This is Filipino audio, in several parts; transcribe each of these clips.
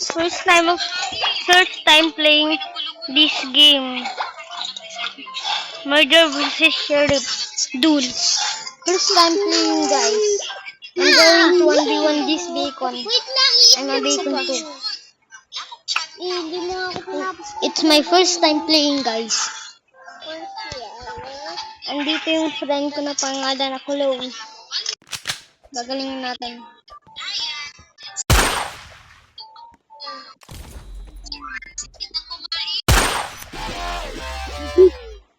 first time playing this game. Murder vs. Sheriff Duel. First time playing, guys. I'm going to 1v1 this bacon. I'm a bacon too. It's my first time playing, guys. Andito yung friend ko na pangalan na Chloe. Gagalingin natin.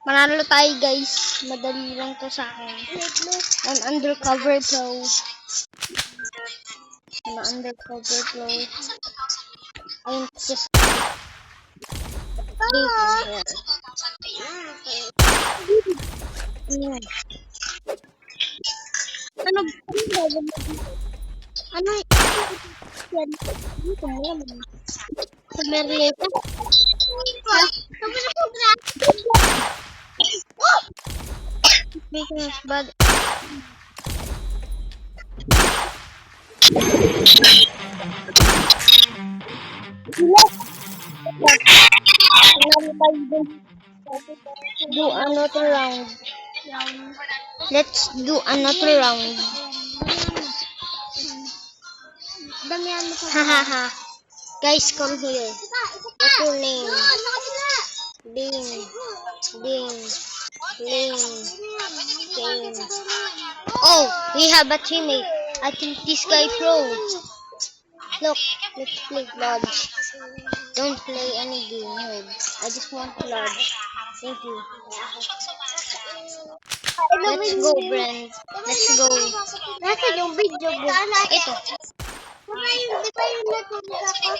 Manalo tayo, guys. Madali lang to sa akin. I'm undercover pro. I'm just ano yan? Merleta? Making us bad. Do another round. Let's do another round. Hahaha. Guys, come here. What's your name? Ding. Oh, we have a teammate. I think this guy pro. Look, let's play Lodge. Don't play any game, Herb. I just want to Lodge. Thank you. Let's go, Brent. Let's go. Nasa yung video mo? Ito. Di ba yung natulog ako?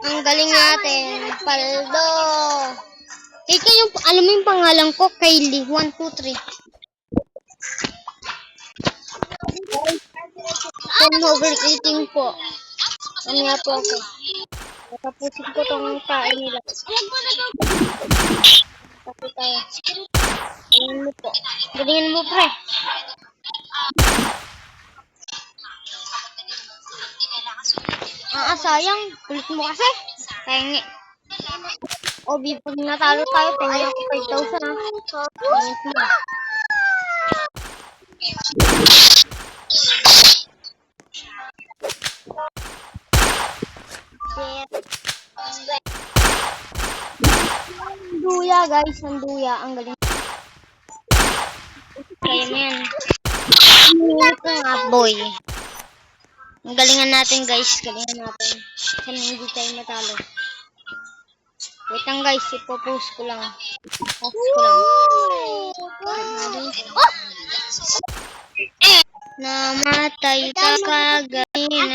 Ang galing natin, Paldo. Ikaw yung, alam mo yung pangalan ko, Kylie, 1, 2, 3. From overeating po. Ano nga po ako? Nakapusin ko tong kain nila. Tapos tayo. Galingan mo po. Galingan mo, pre. Sayang. Kulit mo kasi. Kaya o, pag natalo tayo, tingnan ko 5,000 ha. Kulit mo. Sanduya, guys. Sanduya. Ang galing. Kaya mo yan. Ito nga, boy. Ang galingan natin, guys. Galingan natin. Sana hindi tayo matalo. Wait lang, guys. Ipopost ko lang. Namatay ta kagay na